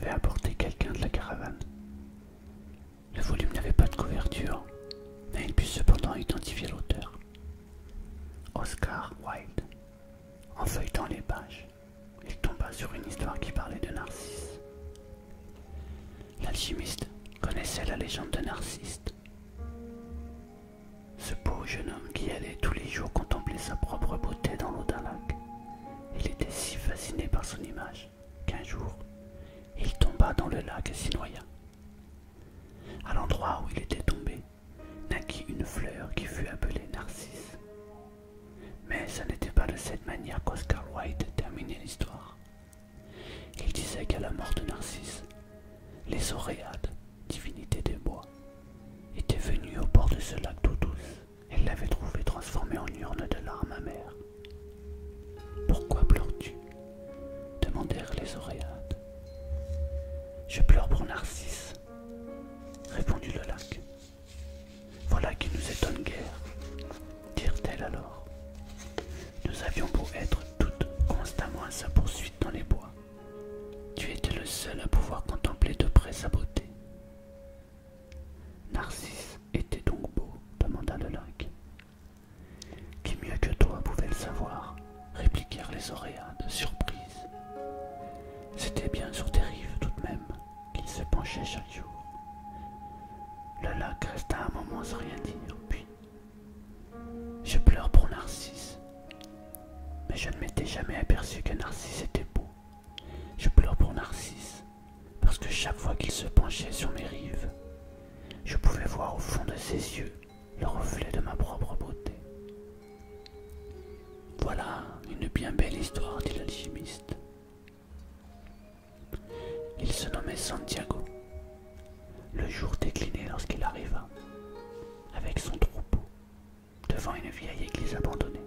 avait apporté quelqu'un de la caravane. Le volume n'avait pas de couverture, mais il put cependant identifier l'auteur. Oscar Wilde. En feuilletant les pages, il tomba sur une histoire qui parlait de Narcisse. L'alchimiste connaissait la légende de Narcisse. Ce beau jeune homme qui allait tous les jours contempler sa propre beauté dans l'eau d'un lac. Il était si fasciné par son image qu'un jour, il tomba dans le lac et s'y noya. À l'endroit où il était tombé, naquit une fleur qui fut appelée Narcisse. Mais ce n'était pas de cette manière qu'Oscar Wilde terminait l'histoire. Il disait qu'à la mort de Narcisse, les Oréades, divinités des bois, étaient venues au bord de ce lac d'eau douce et l'avaient trouvé transformé en urne de larmes amères. « Pourquoi pleures-tu » demandèrent les Oréades. « Je pleure pour Narcisse, » répondit le lac. « Voilà qui nous étonne guère, » dirent-elles alors. « Nous avions beau être toutes constamment à sa poursuite dans les bois. Tu étais le seul à pouvoir contempler de près sa beauté. » Narcisse était donc beau, demanda le lac. Qui mieux que toi pouvait le savoir, répliquèrent les Oréades, surprises. C'était bien sur tes rives tout de même qu'il se penchait chaque jour. Le lac resta un moment sans rien dire, puis « Je pleure pour Narcisse, mais je ne m'étais jamais aperçu que Narcisse était beau. Je pleure pour Narcisse, parce que chaque fois qu'il se penchait sur mes rives, je pouvais voir au fond de ses yeux le reflet de ma propre beauté. » Voilà une bien belle histoire, dit l'alchimiste. Il se nommait Santiago. Le jour déclinait lorsqu'il arriva, avec son troupeau, devant une vieille église abandonnée.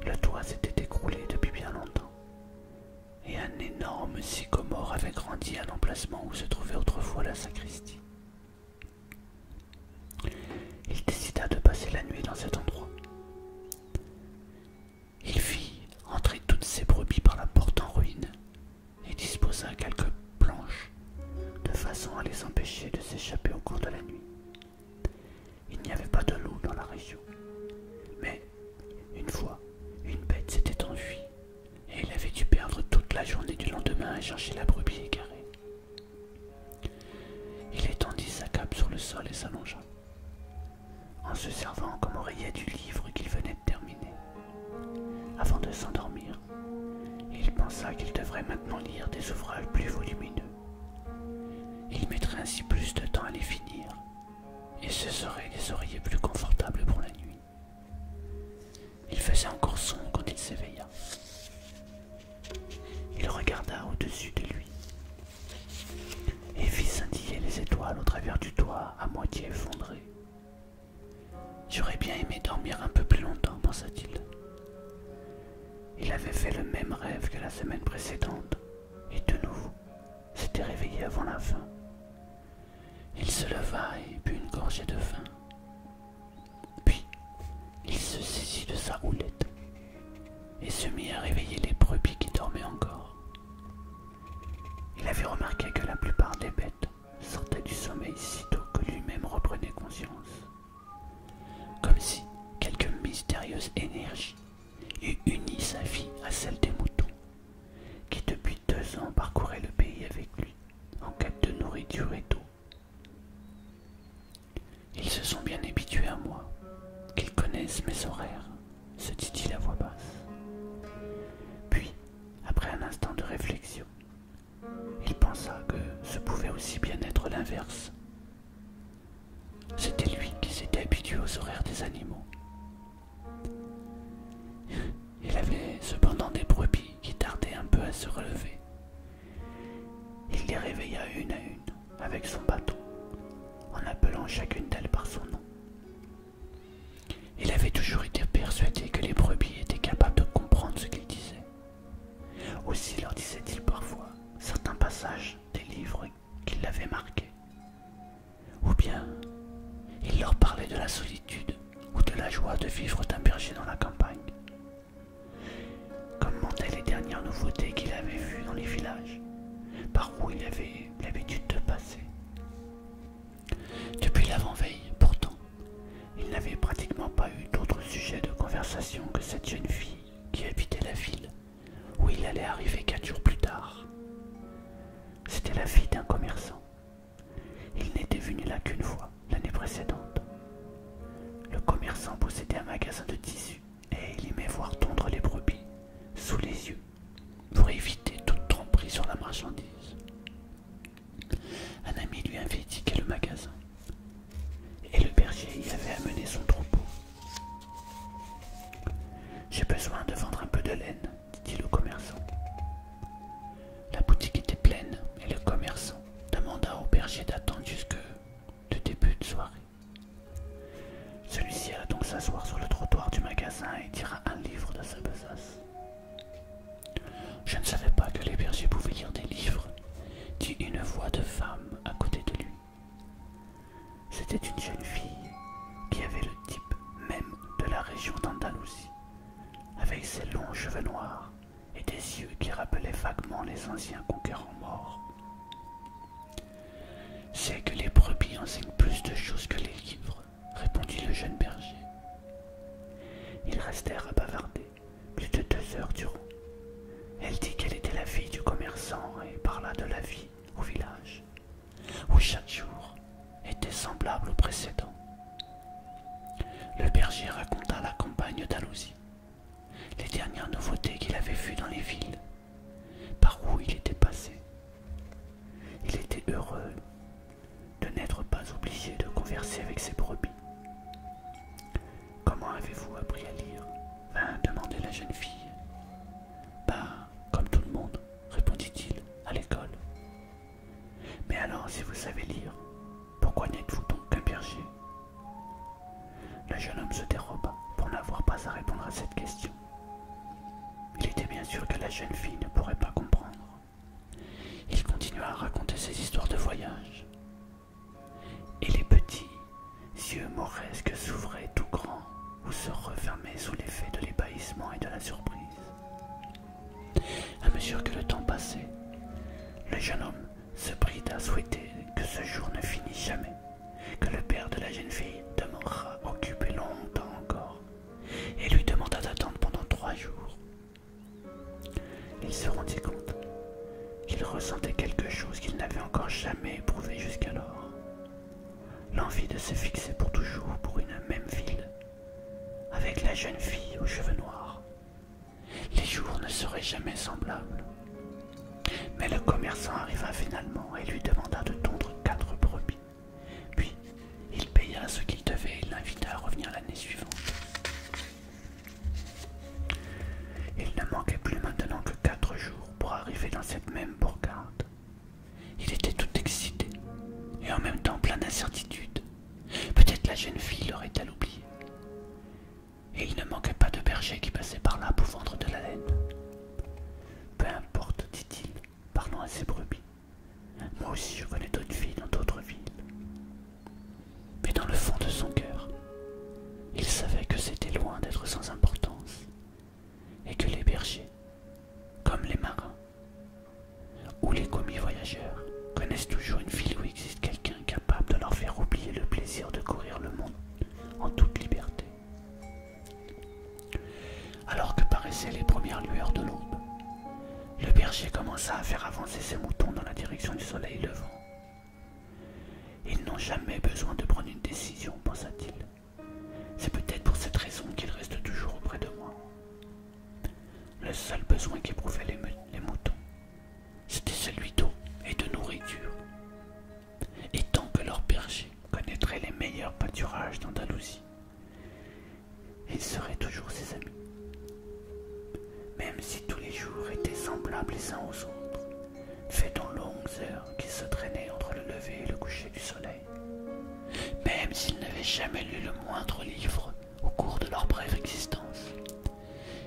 Le toit s'était écroulé depuis bien longtemps, et un énorme sycomore avait grandi à l'emplacement où se trouvait autrefois la sacristie. Il décida de passer la nuit dans cet endroit. Il fit entrer toutes ses brebis par la porte en ruine et disposa quelques planches de façon à les empêcher de s'échapper au cours de la nuit. Il n'y avait pas de loup dans la région, mais une fois, une bête s'était enfuie et il avait dû perdre toute la journée du lendemain à chercher la brebis égarée. Il étendit sa cape sur le sol et s'allongea, en se servant comme oreiller du livre qu'il venait de terminer. Avant de s'endormir, il pensa qu'il devrait maintenant lire des ouvrages plus volumineux. Il mettrait ainsi plus de temps à les finir, et ce seraient des oreillers plus confortables pour la nuit. Il faisait encore sombre quand il s'éveilla. Il regarda au-dessus de lui et vit scintiller les étoiles au travers du toit à moitié effondré. « J'aurais bien aimé dormir un peu plus longtemps, pensa-t-il. Il avait fait le même rêve que la semaine précédente, et de nouveau s'était réveillé avant la fin. Il se leva et but une gorgée de vin. Puis, il se saisit de sa houlette et se mit à réveiller les brebis qui dormaient encore. Il avait remarqué que la plupart des bêtes sortaient du sommeil sitôt que lui-même reprenait conscience, comme si quelque mystérieuse énergie eût uni sa vie à celle des moutons, qui depuis 2 ans parcouraient le pays avec lui, en quête de nourriture et d'eau. Ils se sont bien habitués à moi, qu'ils connaissent mes horaires, se dit-il à voix basse. Puis, après un instant de réflexion, il pensa que ce pouvait aussi bien être l'inverse. C'était lui qui s'était habitué aux horaires des animaux. Il avait cependant des brebis qui tardaient un peu à se relever. Il les réveilla une à une avec son bâton, en appelant chacune d'elles par son nom. Il avait toujours été persuadé que les brebis étaient capables de comprendre ce qu'il disait. Aussi leur disait-il parfois certains passages des livres qui l'avaient marqué. Ou bien, il leur parlait de la solitude ou de la joie de vivre d'un berger dans la campagne. Commentait les dernières nouveautés qu'il avait vues dans les villages, par où il avait l'habitude de passer. Depuis l'avant-veille, pourtant, il n'avait pratiquement pas eu d'autre sujet de conversation que cette jeune fille qui habitait la ville où il allait arriver 4 jours plus tard. C'était la fille d'un commerçant. Il n'était venu là qu'une fois, l'année précédente. Le commerçant possédait un magasin de tissus et il aimait voir tondre les brebis sous les yeux pour éviter toute tromperie sur la marchandise. Un ami lui avait indiqué le magasin et le berger y avait amené son troupeau. J'ai besoin de vendre un peu de laine, dit-il au commerçant. La boutique était pleine et le commerçant demanda au berger d'attendre jusque le début de soirée. Celui-ci alla donc s'asseoir sur le trottoir du magasin et tira un livre de sa besace. Je ne savais pas que les bergers pouvaient lire des livres, dit une voix de femme à côté de lui. C'était une jeune fille qui avait le type même de la région d'Andalousie, avec ses longs cheveux noirs et des yeux qui rappelaient vaguement les anciens conquérants morts. C'est que les brebis enseignent plus de choses que les livres, répondit le jeune berger. Ils restèrent à bavarder plus de 2 heures durant. Elle dit qu'elle était la fille du commerçant et parla de la vie au village, où chaque jour était semblable au précédent. Le berger raconta la campagne d'Andalousie, les dernières nouveautés qu'il avait vues dans les villes, par où il était passé. Il était heureux de n'être pas obligé de converser avec ses brebis. « Comment avez-vous appris à lire ?» vint demander la jeune fille. « Ben, comme tout le monde, répondit-il, à l'école. Mais alors, si vous savez lire, pourquoi n'êtes-vous donc qu'un berger ?» Le jeune homme se déroba pour n'avoir pas à répondre à cette question. Il était bien sûr que la jeune fille ne pourrait pas comprendre. Il continua à raconter ses histoires de voyage. Et les petits yeux mauresques s'ouvraient tout grands ou se refermaient sous l'effet de l'ébahissement et de la surprise. À mesure que le temps passait, le jeune homme se prit à souhaiter que ce jour ne finisse jamais, que le père de la jeune fille demeurât occupé longtemps encore, et lui demanda d'attendre pendant 3 jours. Il se rendit compte qu'il ressentait quelque chose qu'il n'avait encore jamais éprouvé jusqu'alors. L'envie de se fixer pour toujours pour une même ville, avec la jeune fille aux cheveux noirs. Les jours ne seraient jamais semblables. Mais le commerçant arriva finalement et lui demanda de tondre 4 brebis. Puis, il paya ce qu'il devait et l'invita à revenir l'année suivante. Il ne manquait plus maintenant que 4 jours pour arriver dans cette même bourgade. Il était tout excité et en même temps plein d'incertitude. Peut-être la jeune fille l'aurait-elle oublié. Et il ne manquait pas de berger qui passait par là pour vendre de la laine. Peu importe, dit-il, parlant à ses brebis. Moi aussi je connais d'autres filles dans d'autres villes. Mais dans le fond de son cœur, il savait que c'était loin d'être sans importance, et que les bergers, comme les marins, ou les commis voyageurs, connaissent toujours une ville où existe quelqu'un capable de leur faire oublier le plaisir de courir le monde en toute liberté. Alors que paraissaient les premières lueurs de l'aube, le berger commença à faire avancer ses moutons dans la direction du soleil levant. Ils n'ont jamais besoin de prendre une décision, pensa-t-il. C'est peut-être pour cette raison qu'ils restent toujours auprès de moi. Le seul besoin qu'éprouvaient les moutons, c'était celui d'eau et de nourriture. Et tant que leur berger connaîtrait les meilleurs pâturages d'Andalousie, ils seraient toujours ses amis. Même si tous les jours étaient semblables les uns aux autres, faits en longues heures qui se traînaient entre le lever et le coucher du soleil. Même s'ils n'avaient jamais lu le moindre livre au cours de leur brève existence,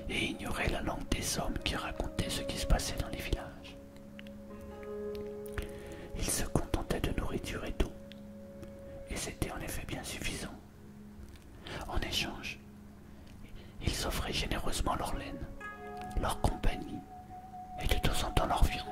et ignoraient la langue des hommes qui racontaient ce qui se passait dans les villages. Ils se contentaient de nourriture et d'eau, et c'était en effet bien suffisant. En échange, ils offraient généreusement leur laine, leur compagnie et de temps en temps leur viande.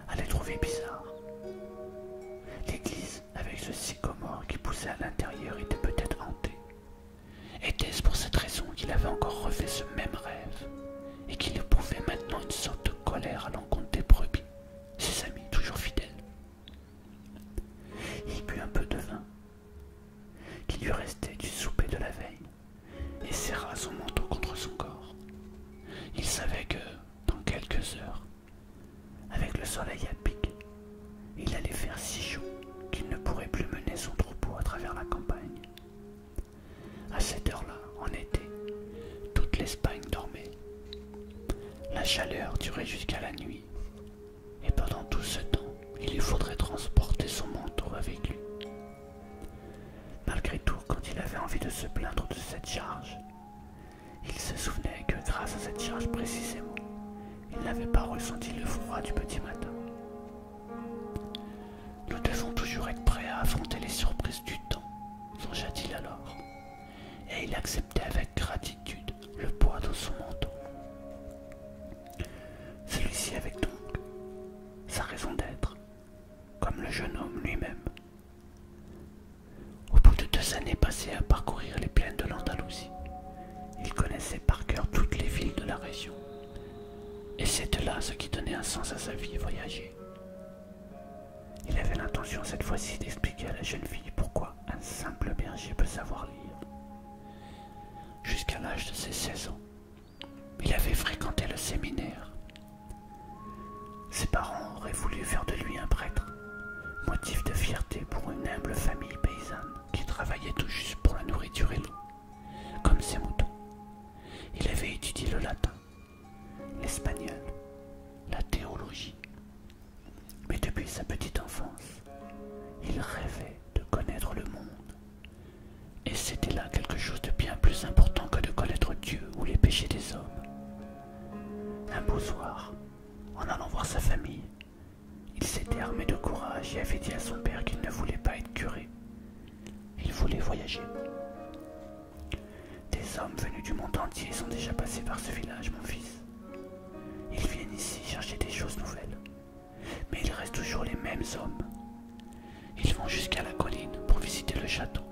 allait trouver bizarre. L'église, avec ce sycomore qui poussait à l'intérieur, était peut-être hantée. Était-ce pour cette raison qu'il avait encore refait ce même rêve et qu'il éprouvait maintenant une sorte de colère à l'encontre des brebis, ses amis toujours fidèles? Il but un peu de vin qui lui restait du souper de la veille et serra son manteau contre son corps. Il savait que, dans quelques heures, avec le soleil à pic, il allait faire si chaud qu'il ne pourrait plus mener son troupeau à travers la campagne. À cette heure-là, en été, toute l'Espagne dormait. La chaleur durait jusqu'à la nuit, et pendant tout ce temps, il lui faudrait transporter son manteau avec lui. Malgré tout, quand il avait envie de se plaindre de cette charge, il se souvenait que grâce à cette charge précisément, il n'avait pas ressenti le froid du petit matin. Nous devons toujours être prêts à affronter les surprises du temps, songea-t-il alors, et il acceptait avec gratitude le poids de son manteau. Celui-ci avait donc sa raison d'être, comme le jeune homme lui-même. Au bout de 2 années passées à parcourir les plaines de l'Andalousie, il connaissait par cœur toutes les villes de la région. Et c'était là ce qui donnait un sens à sa vie voyager. Il avait l'intention cette fois-ci d'expliquer à la jeune fille pourquoi un simple berger peut savoir lire. Jusqu'à l'âge de ses 16 ans, il avait fréquenté le séminaire. Ses parents auraient voulu faire de lui un prêtre, motif de fierté pour une humble famille paysanne qui travaillait tout juste pour la nourriture et l'eau, comme ses moutons. Il avait étudié le latin, l'espagnol, la théologie. Mais depuis sa petite enfance, il rêvait de connaître le monde. Et c'était là quelque chose de bien plus important que de connaître Dieu ou les péchés des hommes. Un beau soir, en allant voir sa famille, il s'était armé de courage et avait dit à son père qu'il ne voulait pas être curé. Il voulait voyager. Des hommes venus du monde entier sont déjà passés par ce village, mon fils. Ils viennent ici chercher des choses nouvelles. Mais il reste toujours les mêmes hommes. Ils vont jusqu'à la colline pour visiter le château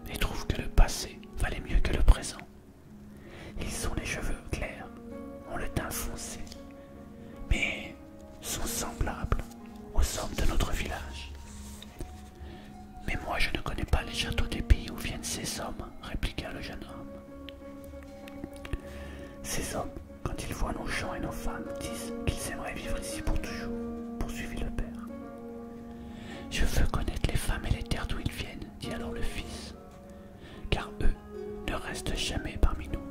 et trouvent que le passé valait mieux que le présent. Ils ont les cheveux clairs, ont le teint foncé, mais sont semblables aux hommes de notre village. Mais moi je ne connais pas les châteaux des pays où viennent ces hommes, répliqua le jeune homme. Ces hommes, quand ils voient nos gens et nos femmes, disent qu'ils aimeraient vivre ici pour toujours, poursuivit le père. Je veux connaître les femmes et les terres d'où ils viennent, dit alors le fils, car eux ne restent jamais parmi nous.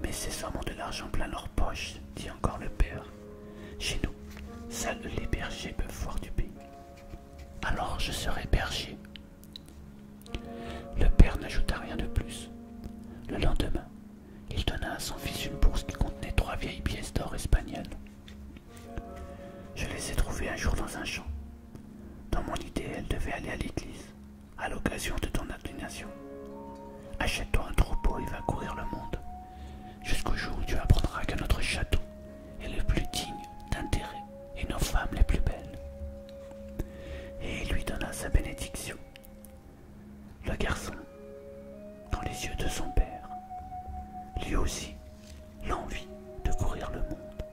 Mais ces hommes ont de l'argent plein leur poche, dit encore le père. Chez nous, seuls les bergers peuvent voir du pays. Alors je serai berger. Le père n'ajouta rien de plus. Le lendemain, il donna à son fils une bourse qui contenait 3 vieilles pièces d'or espagnoles. Je les ai trouvées un jour dans un champ. Dans mon idée, elles devaient aller à l'église, à l'occasion de ton ordination. Achète-toi un troupeau et va courir le monde, jusqu'au jour où tu apprendras que notre château est le plus digne d'intérêt et nos femmes les plus belles. Et il lui donna sa bénédiction. Le garçon, dans les yeux de son père, lui aussi, l'envie de courir le monde.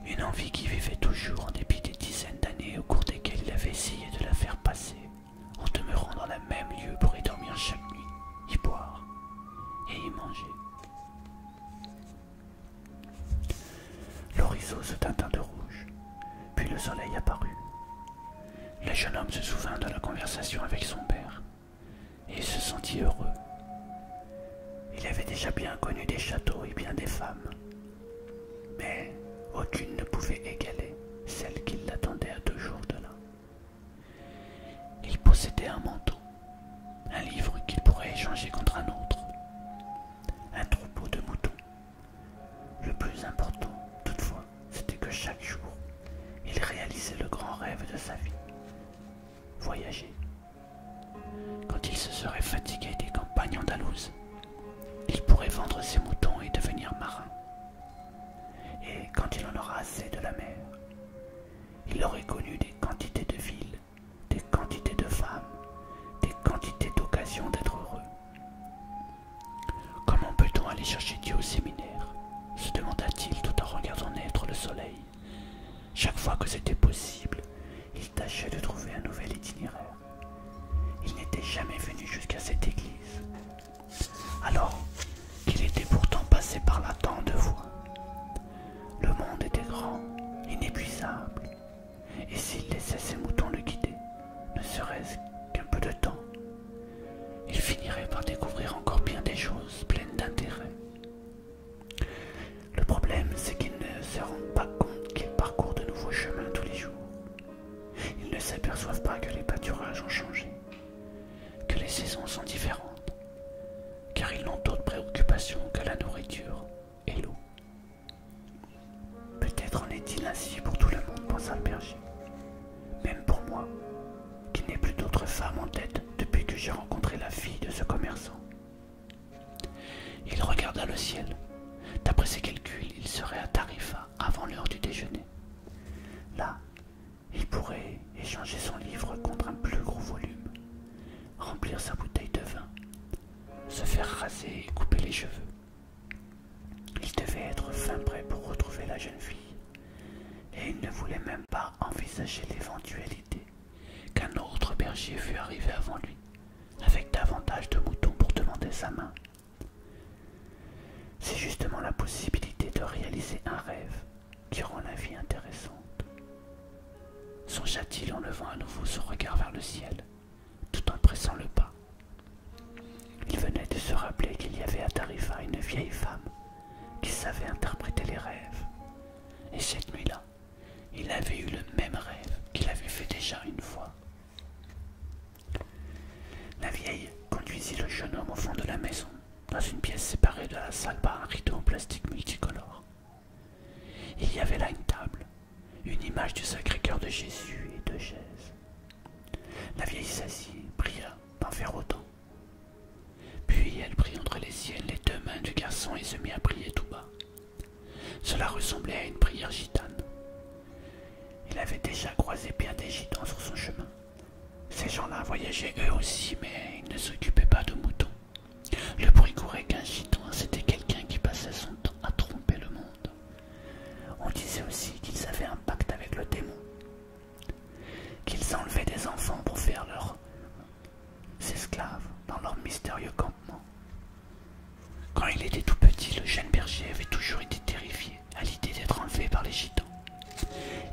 Une envie qui vivait toujours en dépit des dizaines d'années au cours desquelles il avait essayé de la faire passer, en demeurant dans le même lieu pour y dormir chaque nuit, y boire et y manger. L'horizon se teinta de rouge, puis le soleil apparut. Le jeune homme se souvint de la conversation avec son père, et il se sentit heureux. Il avait déjà bien connu des châteaux et bien des femmes, mais aucune ne pouvait égaler celle qui l'attendait à 2 jours de là. Il possédait un manteau, un livre qu'il pourrait échanger contre un autre, un troupeau de moutons. Le plus important, toutefois, c'était que chaque jour, il réalisait le grand rêve de sa vie, voyager. Quand il se serait fatigué des campagnes andalouses, il pourrait vendre ses moutons et devenir marin. Et quand il en aura assez de la mer, il aurait connu des quantités de villes, des quantités de femmes, des quantités d'occasions d'être heureux. Comment peut-on aller chercher Dieu au séminaire? Se demanda-t-il tout en regardant naître le soleil. Chaque fois que c'était possible, il tâchait de trouver un nouvel itinéraire. Il n'était jamais venu jusqu'à cette église, alors qu'il était pourtant passé par là tant de fois. Le monde était grand, inépuisable, et s'il laissait ses moutons le guider, ne serait-ce qu'un peu de temps, il finirait par découvrir encore bien des choses pleines d'intérêt. Le problème, c'est qu'il ne se rend pas compte qu'il parcourt de nouveaux chemins tous les jours. Ils ne s'aperçoivent pas que les pâturages ont changé, que les saisons sont différentes, car ils n'ont d'autres préoccupations que la nourriture et l'eau. Peut-être en est-il ainsi pour tout le monde, pensa le berger. Même pour moi, qui n'ai plus d'autre femme en tête depuis que j'ai rencontré la fille de ce commerçant. Il regarda le ciel. D'après ses calculs, il serait à Tarifa avant l'heure du déjeuner. Là, il pourrait échanger son livre contre un plus gros volume, remplir sa bouteille de vin, se faire raser et couper les cheveux. Il devait être fin prêt pour retrouver la jeune fille, et il ne voulait même pas envisager l'éventualité qu'un autre berger fût arrivé avant lui, avec davantage de moutons pour demander sa main. C'est justement la possibilité de réaliser un rêve qui rend la vie intéressante. Songea-t-il en levant à nouveau son regard vers le ciel, tout en pressant le pas. Il venait de se rappeler qu'il y avait à Tarifa une vieille femme qui savait interpréter les rêves. Et cette nuit-là, il avait eu le même rêve qu'il avait fait déjà une fois. La vieille conduisit le jeune homme au fond de la maison, dans une pièce séparée de la salle par un rideau en plastique multicolore. Il y avait là une table, une image du Sacré-Cœur de Jésus et deux chaises. La vieille s'assit, pria d'en faire autant. Puis elle prit entre les siennes les deux mains du garçon et se mit à prier tout bas. Cela ressemblait à une prière gitane. Il avait déjà croisé bien des gitans sur son chemin. Ces gens-là voyageaient eux aussi, mais ils ne s'occupaient pas de moutons. Le bruit courait qu'un gitan, c'était quelqu'un qui passait son temps à tromper le monde. On disait aussi qu'ils avaient un pacte avec le démon, qu'ils enlevaient des enfants pour faire leurs esclaves dans leur mystérieux campement. Quand il était tout petit, le jeune berger avait toujours été terrifié à l'idée d'être enlevé par les gitans.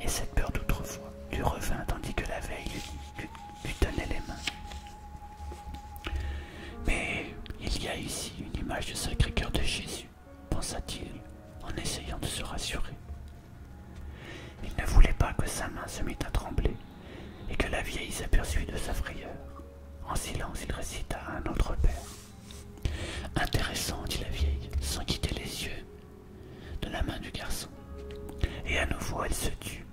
Et cette peur d'autrefois lui revint tandis que la veille lui tenait les mains. Mais il y a ici une image du Sacré-Cœur de Jésus, pensa-t-il en essayant de se rassurer. Il ne voulait pas que sa main se mît à trembler et que la vieille s'aperçût de sa frayeur. En silence, il récita à un autre père. Intéressant, dit la vieille, sans quitter les yeux de la main du garçon. Et à nouveau, elle se tut.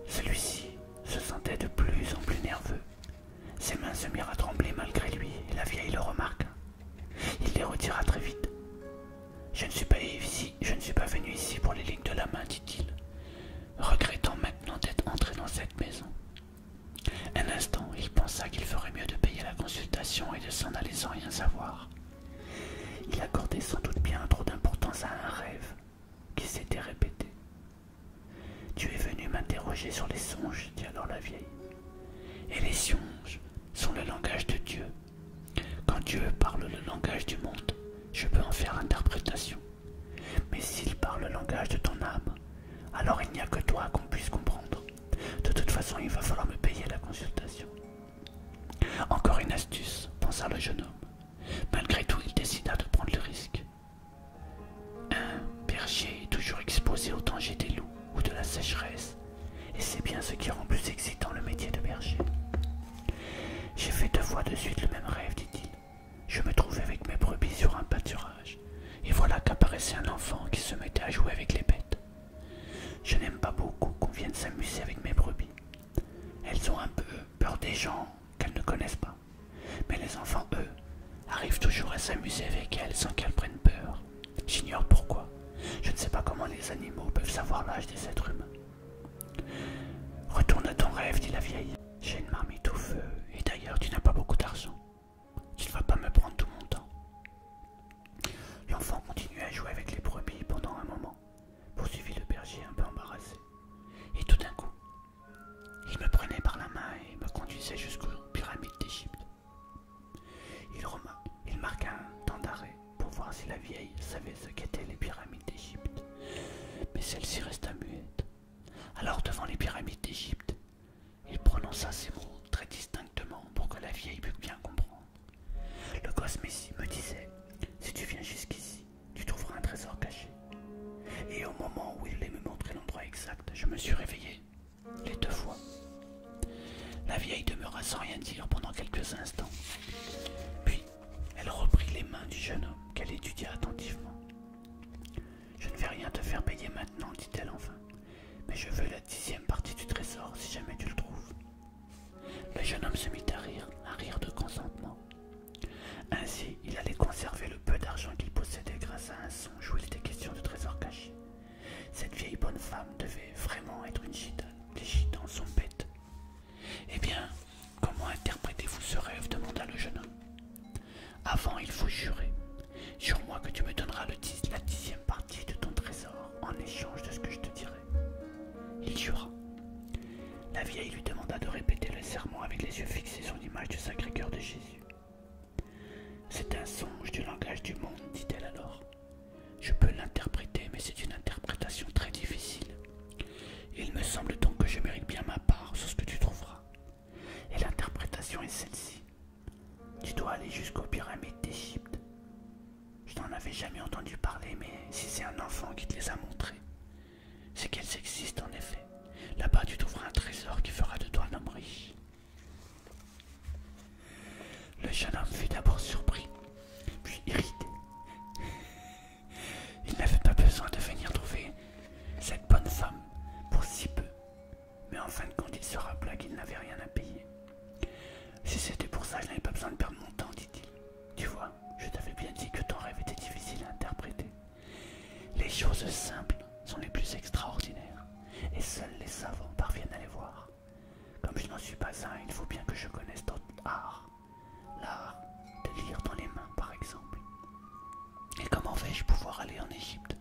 Celui-ci se sentait de plus en plus nerveux. Ses mains se mirent à trembler malgré lui, et la vieille le remarqua. Il les retira très vite. Je ne suis pas venu ici pour les lignes de la main, dit-il, regrettant maintenant d'être entré dans cette maison. Un instant, il pensa qu'il ferait mieux de payer la consultation et de s'en aller sans rien savoir. Il accordait sans doute bien trop d'importance à un rêve qui s'était répété. « Tu es venu m'interroger sur les songes, dit alors la vieille. Et les songes sont le langage de Dieu. Quand Dieu parle le langage du monde, je peux en faire interprétation. Mais s'il parle le langage de ton âme, alors il n'y a que toi qu'on puisse comprendre. De toute façon, il va falloir me payer la consultation. » Encore une astuce, pensa le jeune homme. Malgré tout, il décida de prendre le risque. Un berger est toujours exposé au danger des loups ou de la sécheresse, et c'est bien ce qui rend plus excitant le métier de berger. J'ai fait 2 fois de suite le même rêve, dit-il. Je me trouvais avec mes brebis sur un pâturage, et voilà qu'apparaissait un enfant qui se mettait à jouer avec les bêtes. Je n'aime pas beaucoup qu'on vienne s'amuser avec mes brebis. Elles ont un peu peur des gens qu'elles ne connaissent pas, mais les enfants, eux, arrivent toujours à s'amuser avec elles sans qu'elles prennent peur. J'ignore pourquoi. Je ne sais pas comment les animaux peuvent savoir l'âge des êtres humains. Retourne à ton rêve, dit la vieille. J'ai une marmite au feu, et d'ailleurs tu n'as pas beaucoup d'argent. Tu ne vas pas me prendre tout mon temps. L'enfant continuait à jouer avec les brebis pendant un moment, poursuivit le berger un peu embarrassé. Et tout d'un coup, il me prenait par la main et me conduisait jusqu'aux pyramides d'Égypte. Il marqua un temps d'arrêt pour voir si la vieille savait ce qu'étaient les pyramides d'Égypte, mais celle-ci resta muette. Alors devant les pyramides d'Égypte, il prononça ces mots très distinctement pour que la vieille pût bien comprendre. Le gosse me disait, si tu viens jusqu'ici, tu trouveras un trésor caché. Et au moment où il allait me montrer l'endroit exact, je me suis réveillé les 2 fois. La vieille demeura sans rien dire pendant quelques instants. Puis, elle reprit les mains du jeune homme qu'elle étudia attentivement. Je ne vais rien te faire payer maintenant, dit-elle enfin, mais je veux la 10e partie du trésor si jamais tu le trouves. Le jeune homme se mit à rire de consentement. Ainsi, il allait conserver le peu d'argent qu'il possédait grâce à un songe où il était question de trésor caché. Cette vieille bonne femme devait vraiment être une gitane. Les gitans sont bêtes. Eh bien, comment interprétez-vous ce rêve demanda le jeune homme. Avant, il faut jurer. Jure-moi que tu me donneras la 10e partie de ton trésor en échange de ce que je te dirai. Il jura. La vieille lui demanda de répéter le serment avec les yeux fixés sur l'image du Sacré-Cœur de Jésus. C'est un songe du langage du monde, dit-elle alors. Je peux l'interpréter, mais c'est une interprétation très difficile. Il me semble donc que je mérite bien ma part sur ce que tu trouveras. Et l'interprétation est celle-ci. Tu dois aller jusqu'aux pyramides d'Égypte. Je n'en avais jamais entendu parler, mais si c'est un enfant qui te les a montrées, c'est qu'elles existent en effet. Là-bas, tu trouveras un trésor qui fera de toi un homme riche. Le jeune homme fut d'abord surpris, puis irrité. Il n'avait pas besoin de venir trouver cette bonne femme pour si peu, mais en fin de compte, il se rappela qu'il n'avait rien à payer. Si c'était pour ça, je n'avais pas besoin de perdre mon temps, dit-il. Tu vois, je t'avais bien dit que ton rêve était difficile à interpréter. Les choses simples sont les plus extraordinaires, et seuls les savants parviennent à les voir. Comme je n'en suis pas un, il faut bien que je connaisse d'autres arts. L'art de lire dans les mains, par exemple. Et comment vais-je pouvoir aller en Égypte?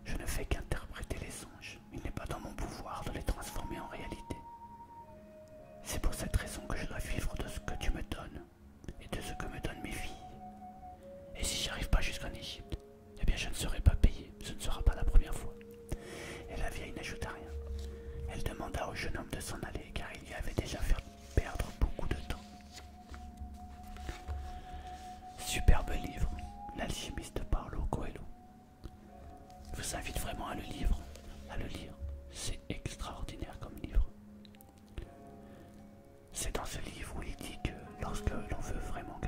Je ne fais qu'interpréter les songes. Il n'est pas dans mon pouvoir de les transformer en réalité. C'est pour cette raison que je dois vivre de ce que tu me donnes et de ce que me donnent mes filles. Et si j'arrive pas jusqu'en Égypte, eh bien je ne serai pas payé. Ce ne sera pas la première fois. Et la vieille n'ajouta rien. Elle demanda au jeune homme de s'en aller car il lui avait déjà fait perdre beaucoup de temps. Superbe livre, L'Alchimiste de Paulo Coelho. Je vous invite vraiment à le lire. C'est extraordinaire comme livre. C'est dans ce livre où il dit que lorsque l'on veut vraiment